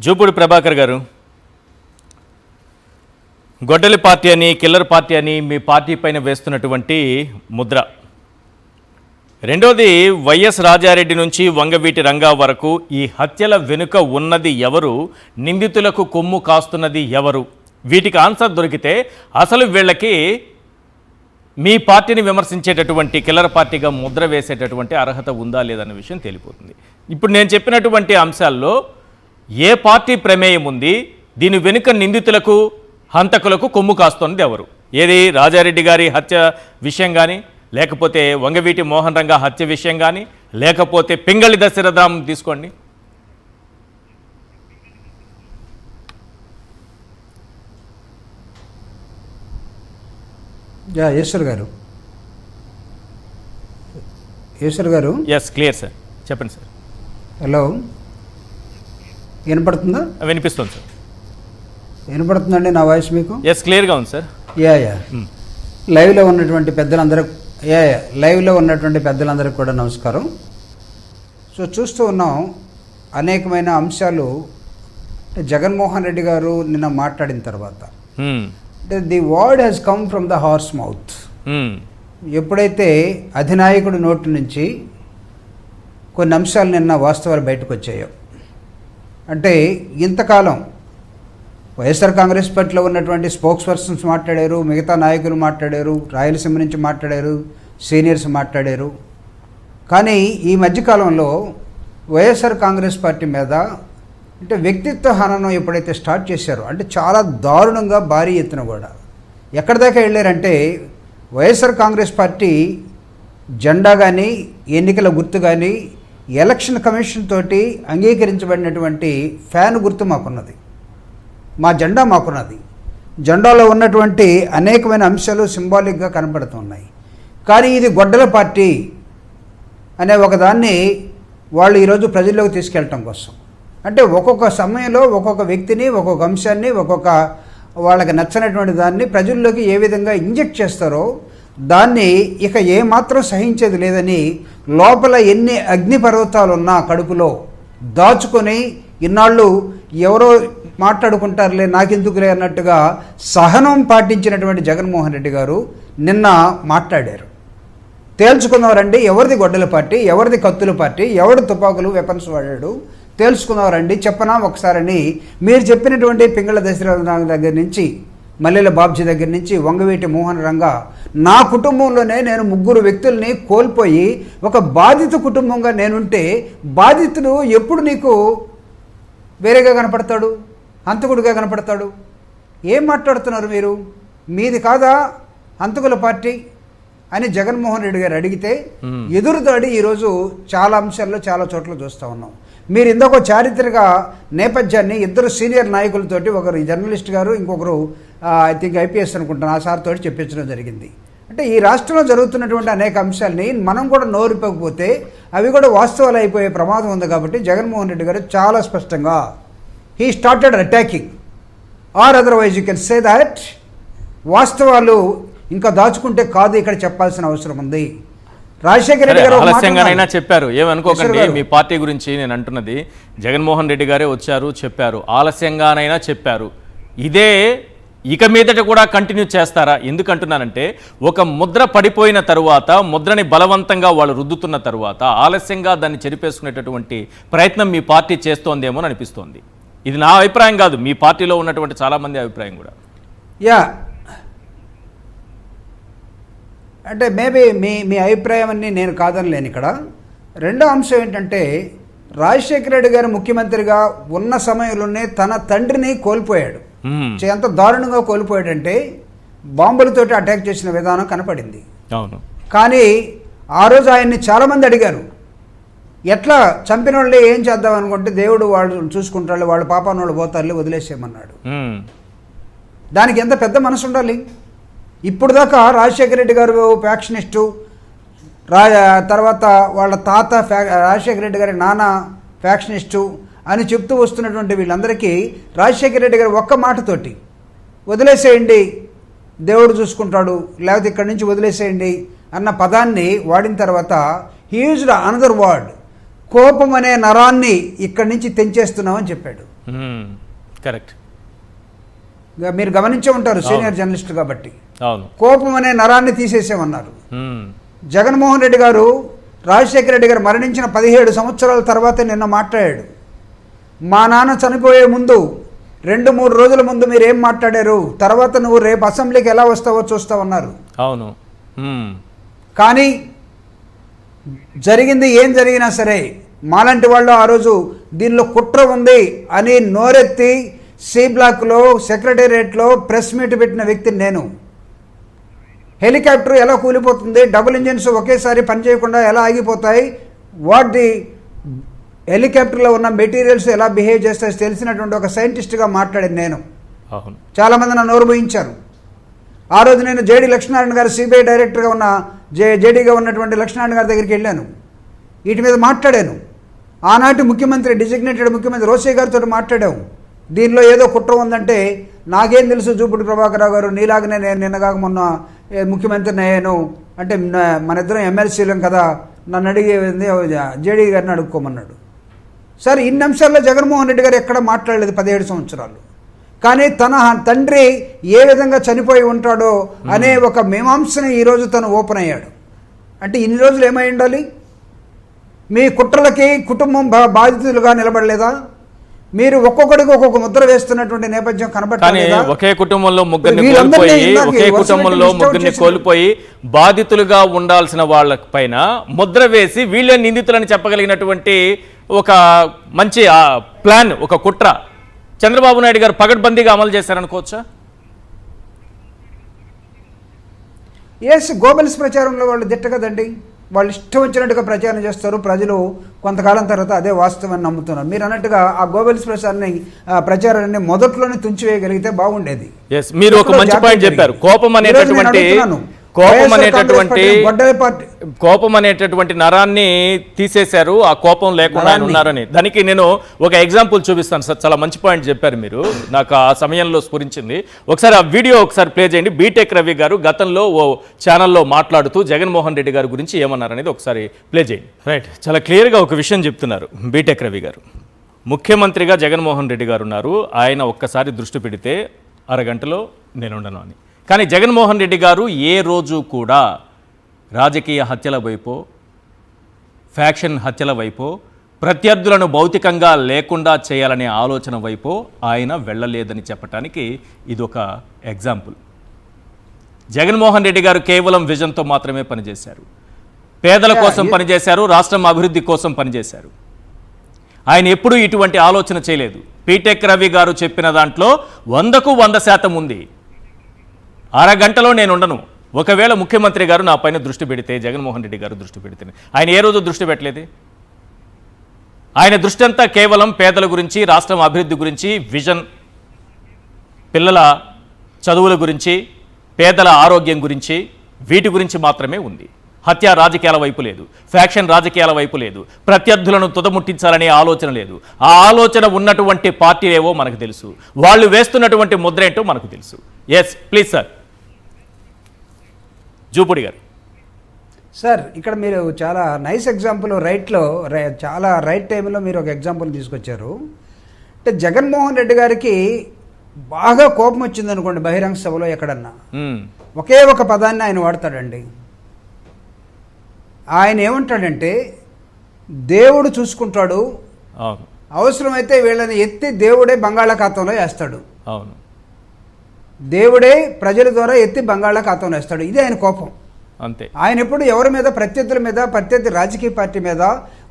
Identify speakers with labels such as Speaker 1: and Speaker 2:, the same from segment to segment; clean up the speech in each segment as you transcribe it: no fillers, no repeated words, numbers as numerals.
Speaker 1: జూపూడి ప్రభాకర్ గారు, గొడ్డలి పార్టీ అని, కిల్లర్ పార్టీ అని మీ పార్టీ పైన వేస్తున్నటువంటి ముద్ర. రెండోది, వైఎస్ రాజారెడ్డి నుంచి వంగవీటి రంగా వరకు ఈ హత్యల వెనుక ఉన్నది ఎవరు, నిందితులకు కొమ్ము కాస్తున్నది ఎవరు? వీటికి ఆన్సర్ దొరికితే అసలు వీళ్ళకి మీ పార్టీని విమర్శించేటటువంటి కిల్లర్ పార్టీగా ముద్ర వేసేటటువంటి అర్హత ఉందా లేదన్న విషయం తేలిపోతుంది. ఇప్పుడు నేను చెప్పినటువంటి అంశాల్లో ఏ పార్టీ ప్రమేయం ఉంది, దీని వెనుక నిందితులకు హంతకులకు కొమ్ము కాస్తున్నది ఎవరు? ఏది రాజారెడ్డి గారి హత్య విషయం కానీ, లేకపోతే వంగవీటి మోహన్ రంగా హత్య విషయం కానీ, లేకపోతే పింగళి దశరథరామ్ తీసుకోండి.
Speaker 2: ఈశ్వర్ గారు
Speaker 1: ఎస్, క్లియర్ సార్, చెప్పండి సార్.
Speaker 2: హలో, వినపడుతుందా?
Speaker 1: వినిపిస్తుంది సార్.
Speaker 2: వినపడుతుందండి నా వాయిస్ మీకు?
Speaker 1: ఎస్, క్లియర్గా ఉంది సార్.
Speaker 2: యా లైవ్లో ఉన్నటువంటి పెద్దలందరికీ కూడా నమస్కారం. సో చూస్తూ ఉన్నాం అనేకమైన అంశాలు. జగన్మోహన్ రెడ్డి గారు నిన్న మాట్లాడిన తర్వాత the word has come from the horse mouth. ఎప్పుడైతే అధినాయకుడి నోటి నుంచి కొన్ని అంశాలు నిన్న వాస్తవాలు బయటకు వచ్చాయో, అంటే ఇంతకాలం వైఎస్ఆర్ కాంగ్రెస్ పార్టీలో ఉన్నటువంటి స్పోక్స్ పర్సన్స్ మాట్లాడారు, మిగతా నాయకులు మాట్లాడారు, రాయలసీమ నుంచి మాట్లాడారు, సీనియర్స్ మాట్లాడారు. కానీ ఈ మధ్యకాలంలో వైఎస్ఆర్ కాంగ్రెస్ పార్టీ మీద అంటే వ్యక్తిత్వ హననం ఎప్పుడైతే స్టార్ట్ చేశారో, అంటే చాలా దారుణంగా భారీ ఎత్తున కూడా ఎక్కడి దాకా వెళ్ళారంటే, వైఎస్ఆర్ కాంగ్రెస్ పార్టీ జెండా కానీ, ఎన్నికల గుర్తు కానీ, ఎలక్షన్ కమిషన్ తోటి అంగీకరించబడినటువంటి ఫ్యాన్ గుర్తు మాకున్నది, మా జెండా మాకున్నది. జెండాలో ఉన్నటువంటి అనేకమైన అంశాలు సింబాలిక్గా కనపడుతున్నాయి. కానీ ఇది గొడ్డల పార్టీ అనే ఒకదాన్ని వాళ్ళు ఈరోజు ప్రజల్లోకి తీసుకెళ్ళటం కోసం, అంటే ఒక్కొక్క సమయంలో ఒక్కొక్క వ్యక్తిని, ఒక్కొక్క అంశాన్ని, ఒక్కొక్క వాళ్ళకి నచ్చనటువంటి దాన్ని ప్రజల్లోకి ఏ విధంగా ఇంజెక్ట్ చేస్తారో దాన్ని ఇక ఏమాత్రం సహించేది లేదని లోపల ఎన్ని అగ్నిపర్వతాలు ఉన్నా కడుపులో దాచుకొని ఇన్నాళ్ళు ఎవరో మాట్లాడుకుంటారులే నాకెందుకులే అన్నట్టుగా సహనం పాటించినటువంటి జగన్మోహన్ రెడ్డి గారు నిన్న మాట్లాడారు. తేల్చుకున్నవారండి ఎవరిది గొడ్డల పార్టీ, ఎవరిది కత్తుల పార్టీ, ఎవడు తుపాకులు వెపన్స్ వాడాడు తెలుసుకున్నవారండి చెప్పనా ఒకసారని మీరు చెప్పినటువంటి పింగళ దశరథరామ్ దగ్గర నుంచి, మల్లెల బాబ్జీ దగ్గర నుంచి, వంగవీటి మోహన్ రంగా, నా కుటుంబంలోనే నేను 3 వ్యక్తుల్ని కోల్పోయి ఒక బాధిత కుటుంబంగా నేనుంటే బాధితుడు ఎప్పుడు నీకు వేరేగా కనపడతాడు, హంతకుడిగా కనపడతాడు? ఏం మాట్లాడుతున్నారు మీరు? మీది కాదా హంతకుల పార్టీ అని జగన్మోహన్ రెడ్డి గారు అడిగితే ఎదురుదాడి ఈరోజు చాలా అంశాల్లో చాలా చోట్ల చూస్తూ ఉన్నాం. మీరు ఇంకొక చారిత్రక నేపథ్యాన్ని ఇద్దరు సీనియర్ నాయకులతోటి, ఒకరు జర్నలిస్ట్ గారు, ఇంకొకరు ఐ థింక్ ఐపీఎస్ అనుకుంటాను, ఆ సార్ తోటి చెప్పించడం జరిగింది. అంటే ఈ రాష్ట్రంలో జరుగుతున్నటువంటి అనేక అంశాలని మనం కూడా నోరిపోకపోతే అవి కూడా వాస్తవాలు అయిపోయే ప్రమాదం ఉంది. కాబట్టి జగన్మోహన్ రెడ్డి గారు చాలా స్పష్టంగా he started attacking, or otherwise you can say that వాస్తవాలు ఇంకా దాచుకుంటే కాదు, ఇక్కడ చెప్పాల్సిన అవసరం ఉంది. రాజశేఖర రెడ్డి గారు
Speaker 1: ఆలస్యంగానైనా చెప్పారు, ఏమనుకోకండి. మీ పార్టీ గురించి నేను అంటున్నది, జగన్మోహన్ రెడ్డి గారే వచ్చారు చెప్పారు, ఆలస్యంగానైనా చెప్పారు. ఇదే ఇక మీదట కూడా కంటిన్యూ చేస్తారా? ఎందుకంటున్నానంటే, ఒక ముద్ర పడిపోయిన తరువాత, ముద్రని బలవంతంగా వాళ్ళు రుద్దుతున్న తరువాత ఆలస్యంగా దాన్ని చెరిపేసుకునేటటువంటి ప్రయత్నం మీ పార్టీ చేస్తోందేమో అని అనిపిస్తోంది. ఇది నా అభిప్రాయం కాదు, మీ పార్టీలో ఉన్నటువంటి చాలామంది అభిప్రాయం కూడా.
Speaker 2: యా, అంటే మేబీ మీ అభిప్రాయం అన్ని నేను కాదనలేను. ఇక్కడ రెండో అంశం ఏంటంటే, రాజశేఖర రెడ్డి గారు ముఖ్యమంత్రిగా ఉన్న సమయంలోనే తన తండ్రిని కోల్పోయాడు. ఎంత దారుణంగా కోల్పోయాడంటే బాంబులతోటి అటాక్ చేసిన విధానం కనపడింది.
Speaker 1: అవును.
Speaker 2: కానీ ఆ రోజు ఆయన్ని చాలామంది అడిగారు, ఎట్లా చంపిన వాళ్ళే ఏం చేద్దాం అనుకుంటే, దేవుడు వాళ్ళు చూసుకుంటారు, వాళ్ళ పాపాన్ని వాళ్ళు పోతారులే, వదిలేసేయమన్నాడు. దానికి ఎంత పెద్ద మనసు ఉండాలి? ఇప్పుడు దాకా రాజశేఖర రెడ్డి గారు ఫ్యాక్షనిస్టు, తర్వాత వాళ్ళ తాత రాజశేఖర రెడ్డి గారి నాన్న ఫ్యాక్షనిస్టు అని చెప్తూ వస్తున్నటువంటి వీళ్ళందరికీ రాజశేఖర రెడ్డి గారు ఒక్క మాటతోటి వదిలేసేయండి, దేవుడు చూసుకుంటాడు, లేకపోతే ఇక్కడి నుంచి వదిలేసేయండి అన్న పదాన్ని వాడిన తర్వాత హీ యూజ్డ్ అనదర్ వర్డ్, కోపం అనే నరాన్ని ఇక్కడి నుంచి తెంచేస్తున్నామని చెప్పాడు.
Speaker 1: కరెక్ట్.
Speaker 2: మీరు గమనించే ఉంటారు సీనియర్ జర్నలిస్ట్ కాబట్టి.
Speaker 1: అవును.
Speaker 2: కోపం అనే నరాన్ని తీసేసామన్నారు. జగన్మోహన్ రెడ్డి గారు రాజశేఖర రెడ్డి గారు మరణించిన 17 సంవత్సరాల తర్వాతే నిన్న మాట్లాడాడు. మా నాన్న చనిపోయే ముందు 2-3 రోజుల ముందు మీరు ఏం మాట్లాడారు, తర్వాత నువ్వు రేపు అసెంబ్లీకి ఎలా వస్తావో చూస్తావన్నారు.
Speaker 1: అవును.
Speaker 2: కానీ జరిగింది ఏం జరిగినా సరే మాలాంటి వాళ్ళు ఆ రోజు దీనిలో కుట్ర ఉంది అని నోరెత్తి సి బ్లాక్లో సెక్రటేరియట్లో ప్రెస్ మీట్ పెట్టిన వ్యక్తిని నేను. హెలికాప్టర్ ఎలా కూలిపోతుంది, డబుల్ ఇంజిన్స్ ఒకేసారి పనిచేయకుండా ఎలా ఆగిపోతాయి, వాట్ ది హెలికాప్టర్లో ఉన్న మెటీరియల్స్ ఎలా బిహేవ్ చేస్తాయో తెలిసినటువంటి ఒక సైంటిస్ట్గా మాట్లాడింది నేను. చాలామంది నన్ను నోరు పోయించారు. ఆ రోజు నేను జేడీ లక్ష్మీనారాయణ గారు సిబిఐ డైరెక్టర్గా ఉన్న జేడీగా ఉన్నటువంటి లక్ష్మీనారాయణ గారి దగ్గరికి వెళ్ళాను. వీటి మీద మాట్లాడాను. ఆనాటి ముఖ్యమంత్రి డిజిగ్నేటెడ్ ముఖ్యమంత్రి రోసయ్య గారితో మాట్లాడాము. దీనిలో ఏదో కుట్ర ఉందంటే నాకేం తెలుసు జూపూడి ప్రభాకరరావు గారు, నీలాగనే నేను నిన్నగాక మొన్న ముఖ్యమంత్రిని అయ్యాను అంటే మన ఇద్దరం ఎమ్మెల్సీలం కదా, నన్ను అడిగేది జేడీ గారిని అడుక్కోమన్నాడు. సరే, ఇన్ని అంశాల్లో జగన్మోహన్ రెడ్డి గారు ఎక్కడ మాట్లాడలేదు 17 సంవత్సరాలు. కానీ తన తండ్రి ఏ విధంగా చనిపోయి ఉంటాడో అనే ఒక మీమాంసని ఈరోజు తను ఓపెన్ అయ్యాడు. అంటే ఇన్ని రోజులు ఏమై ఉండాలి? మీ కుట్రలకి కుటుంబం బాధితులుగా నిలబడలేదా? మీరు ఒక్కొక్కడికి ఒక్కొక్క ముద్ర వేస్తున్నటువంటి నేపథ్యం కనబడలేదా?
Speaker 1: ఒకే కుటుంబంలో ముగ్గురిని కోల్పోయి బాధితులుగా ఉండాల్సిన వాళ్ళ పైన ముద్ర వేసి వీళ్ళే నిందితులని చెప్పగలిగినటువంటి ఒక మంచి ప్లాన్, ఒక కుట్ర చంద్రబాబు నాయుడు గారు పగడ్బందీగా అమలు చేశారనుకోవచ్చా?
Speaker 2: గోబెల్స్ ప్రచారంలో వాళ్ళు దిట్ట కదండి. వాళ్ళు ఇష్టం వచ్చినట్టుగా ప్రచారం చేస్తారు. ప్రజలు కొంతకాలం తర్వాత అదే వాస్తవాన్ని నమ్ముతున్నారు. మీరు అన్నట్టుగా ఆ గోబెల్స్ ప్రచారాన్ని మొదట్లోనే తుంచివేయగలిగితే బాగుండేది.
Speaker 1: మీరు ఒక మంచి పాయింట్ చెప్పారు. కోపం అనేటటువంటి నరాన్ని తీసేశారు, ఆ కోపం లేకుండా ఉన్నారని. దానికి నేను ఒక ఎగ్జాంపుల్ చూపిస్తాను సార్. చాలా మంచి పాయింట్ చెప్పారు మీరు, నాకు ఆ సమయంలో స్ఫురించింది. ఒకసారి ఆ వీడియో ఒకసారి ప్లే చేయండి. బీటెక్ రవి గారు గతంలో ఓ ఛానల్లో మాట్లాడుతూ జగన్మోహన్ రెడ్డి గారి గురించి ఏమన్నారనేది ఒకసారి ప్లే చేయండి. రైట్, చాలా క్లియర్గా ఒక విషయం చెప్తున్నారు బీటెక్ రవి గారు. ముఖ్యమంత్రిగా జగన్మోహన్ రెడ్డి గారు ఉన్నారు, ఆయన ఒక్కసారి దృష్టి పెడితే అరగంటలో నేనుండను అని. కానీ జగన్మోహన్ రెడ్డి గారు ఏ రోజు కూడా రాజకీయ హత్యల వైపో, ఫ్యాక్షన్ హత్యల వైపో, ప్రత్యర్థులను భౌతికంగా లేకుండా చేయాలనే ఆలోచన వైపో ఆయన వెళ్ళలేదని చెప్పడానికి ఇదొక ఎగ్జాంపుల్. జగన్మోహన్ రెడ్డి గారు కేవలం విజన్తో మాత్రమే పనిచేశారు. పేదల కోసం పనిచేశారు, రాష్ట్రం అభివృద్ధి కోసం పనిచేశారు. ఆయన ఎప్పుడూ ఇటువంటి ఆలోచన చేయలేదు. బీటెక్ రవి గారు చెప్పిన దాంట్లో 100కు 100% ఉంది. అరగంటలో నేను ఉండను. ఒకవేళ ముఖ్యమంత్రి గారు నా పైన దృష్టి పెడితే, జగన్మోహన్ రెడ్డి గారు దృష్టి పెడితే, ఆయన ఏ రోజు దృష్టి పెట్టలేదు. ఆయన దృష్టి అంతా కేవలం పేదల గురించి, రాష్ట్రం అభివృద్ధి గురించి, విజన్, పిల్లల చదువుల గురించి, పేదల ఆరోగ్యం గురించి, వీటి గురించి మాత్రమే ఉంది. హత్య రాజకీయాల వైపు లేదు, ఫ్యాక్షన్ రాజకీయాల వైపు లేదు, ప్రత్యర్థులను తుదముట్టించాలనే ఆలోచన లేదు. ఆ ఆలోచన ఉన్నటువంటి పార్టీలేవో మనకు తెలుసు, వాళ్ళు వేస్తున్నటువంటి ముద్ర ఏంటో మనకు తెలుసు. Yes please sir. జూపూడి గారు.
Speaker 2: సార్, ఇక్కడ మీరు చాలా నైస్ ఎగ్జాంపుల్, చాలా రైట్ టైంలో మీరు ఒక ఎగ్జాంపుల్ తీసుకొచ్చారు. అంటే జగన్మోహన్ రెడ్డి గారికి బాగా కోపం వచ్చింది అనుకోండి, బహిరంగ సభలో ఎక్కడన్నా ఒకే ఒక పదాన్ని ఆయన వాడతాడండి. ఆయన ఏమంటాడంటే, దేవుడు చూసుకుంటాడు, అవసరమైతే వీళ్ళని ఎత్తి దేవుడే బంగాళాఖాతంలో వేస్తాడు.
Speaker 1: అవును,
Speaker 2: దేవుడే ప్రజల ద్వారా ఎత్తి బంగాళాఖాతంలో వేస్తాడు. ఇది ఆయన కోపం.
Speaker 1: అంతే. ఆయన
Speaker 2: ఎప్పుడు ఎవరి మీద, ప్రత్యర్థుల మీద, ప్రత్యర్థి రాజకీయ పార్టీ మీద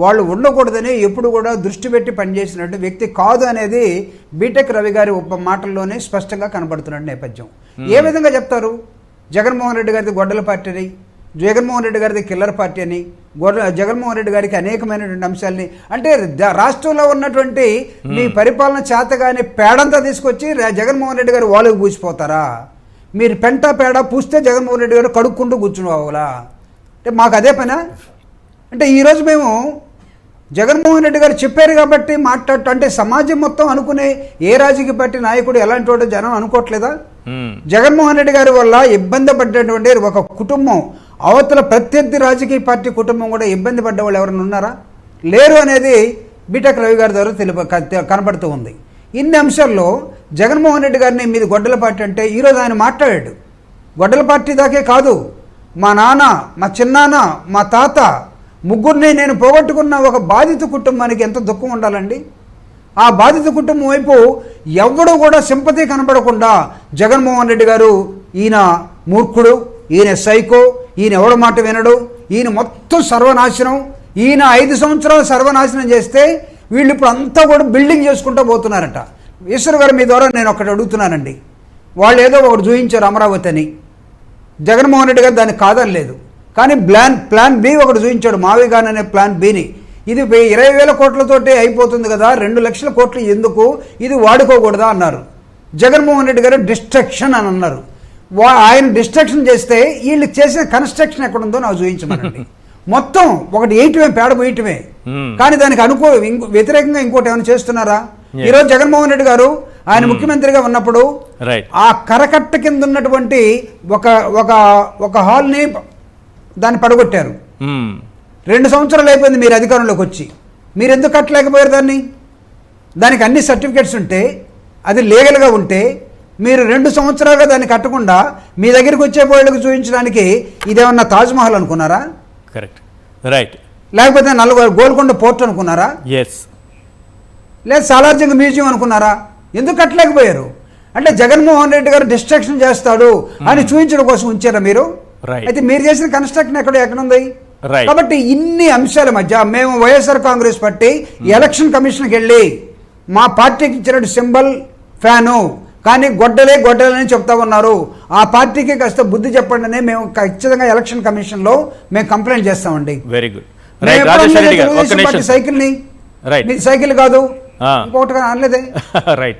Speaker 2: వాళ్ళు ఉండకూడదని ఎప్పుడు కూడా దృష్టి పెట్టి పనిచేసినట్టు వ్యక్తి కాదు అనేది బీటెక్ రవి గారి మాటల్లోనే స్పష్టంగా కనబడుతున్న నేపథ్యం. ఏ విధంగా చెప్తారు జగన్మోహన్ రెడ్డి గారిది గొడ్డల పార్టీ అని, జగన్మోహన్ రెడ్డి గారిది కిల్లర్ పార్టీ అని, జగన్మోహన్ రెడ్డి గారికి అనేకమైనటువంటి అంశాలని, అంటే రాష్ట్రంలో ఉన్నటువంటి మీ పరిపాలన చేతగానే పేడంతా తీసుకొచ్చి జగన్మోహన్ రెడ్డి గారు వాళ్ళకి పూసిపోతారా? మీరు పెంట పేడ పూస్తే జగన్మోహన్ రెడ్డి గారు కడుక్కుంటూ కూర్చుని అంటే మాకు అదే పనా? అంటే ఈరోజు మేము జగన్మోహన్ రెడ్డి గారు చెప్పారు కాబట్టి మాట్లాడటం, అంటే సమాజం మొత్తం అనుకునే ఏ రాజకీయ పార్టీ నాయకుడు ఎలాంటి వాడు జనం అనుకోవట్లేదా? జగన్మోహన్ రెడ్డి గారి వల్ల ఇబ్బంది పడ్డటువంటి ఒక కుటుంబం, అవతల ప్రత్యర్థి రాజకీయ పార్టీ కుటుంబం కూడా ఇబ్బంది పడ్డ వాళ్ళు ఎవరైనా ఉన్నారా? లేరు అనేది బీటెక్ రవి గారి ద్వారా కనబడుతూ ఉంది. ఇన్ని అంశాల్లో జగన్మోహన్ రెడ్డి గారిని మీది గొడ్డల పార్టీ అంటే ఈరోజు ఆయన మాట్లాడాడు. గొడ్డల పార్టీ దాకే కాదు, మా నాన్న, మా చిన్నాన్న, మా తాత ముగ్గురిని నేను పోగొట్టుకున్న ఒక బాధిత కుటుంబానికి ఎంత దుఃఖం ఉండాలండి. ఆ బాధిత కుటుంబం వైపు ఎవడు కూడా సింపతి కనపడకుండా జగన్మోహన్ రెడ్డి గారు ఈయన మూర్ఖుడు, ఈయన సైకో, ఈయన ఎవడ మాట వినడు, ఈయన మొత్తం సర్వనాశనం, ఈయన 5 సంవత్సరాలు సర్వనాశనం చేస్తే వీళ్ళు ఇప్పుడు అంతా కూడా బిల్డింగ్ చేసుకుంటూ పోతున్నారట. ఈశ్వర్ గారు మీ ద్వారా నేను ఒకటి అడుగుతున్నానండి. వాళ్ళు ఏదో ఒకటి చూపించారు అమరావతి అని, జగన్మోహన్ రెడ్డి గారు దాన్ని కాదనలేదు. కానీ ప్లాన్ బి ఒకటి చూపించాడు, మావిగాన్ అనే ప్లాన్ బిని. ఇది 20,000 కోట్లతోటే అయిపోతుంది కదా, 2 లక్షల కోట్లు ఎందుకు, ఇది వాడుకోకూడదా అన్నారు. జగన్మోహన్ రెడ్డి గారు డిస్ట్రక్షన్ అని అన్నారు. ఆయన డిస్ట్రక్షన్ చేస్తే వీళ్ళు చేసే కన్స్ట్రక్షన్ ఎక్కడుందో నాకు చూపించమనండి. మొత్తం ఒకటి వేయటమే, పేడ పోయటమే. కానీ దానికి వ్యతిరేకంగా ఇంకోటి ఏమైనా చేస్తున్నారా? ఈరోజు జగన్మోహన్ రెడ్డి గారు ఆయన ముఖ్యమంత్రిగా ఉన్నప్పుడు ఆ కరకట్ట కింద ఉన్నటువంటి ఒక హాల్ని దాన్ని పడగొట్టారు. 2 సంవత్సరాలు అయిపోయింది మీరు అధికారంలోకి వచ్చి, మీరు ఎందుకు కట్టలేకపోయారు దాన్ని? దానికి అన్ని సర్టిఫికెట్స్ ఉంటే, అది లీగల్గా ఉంటే మీరు 2 సంవత్సరాలుగా దాన్ని కట్టకుండా మీ దగ్గరికి వచ్చే వాళ్ళకి చూపించడానికి ఇదేమన్నా తాజ్మహల్ అనుకున్నారా?
Speaker 1: Correct, right.
Speaker 2: లేకపోతే గోల్కొండ పోర్ట్ అనుకున్నారా?
Speaker 1: ఎస్.
Speaker 2: లేదా సాలార్జంగ్ మ్యూజియం అనుకున్నారా? ఎందుకు కట్టలేకపోయారు? అంటే జగన్మోహన్ రెడ్డి గారు డిస్ట్రాక్షన్ చేస్తాడు అని చూపించడం కోసం ఉంచారా మీరు? అయితే మీరు చేసిన కన్స్ట్రక్షన్ ఎక్కడుంది? కాబట్టి ఇన్ని అంశాల మధ్య మేము వైఎస్ఆర్ కాంగ్రెస్ పార్టీ ఎలక్షన్ కమిషన్కి వెళ్ళి మా పార్టీకి ఇచ్చిన సింబల్ ఫ్యాను, కానీ గొడ్డలని చెప్తా ఉన్నారు. ఆ పార్టీకి కాస్త బుద్ధి చెప్పండి అని మేము ఖచ్చితంగా ఎలక్షన్ కమిషన్లో మేము కంప్లైంట్ చేస్తామండి.
Speaker 1: Very good.
Speaker 2: సైకిల్ని సైకిల్ కాదు ఇంకొకటి అనలేదే. రైట్.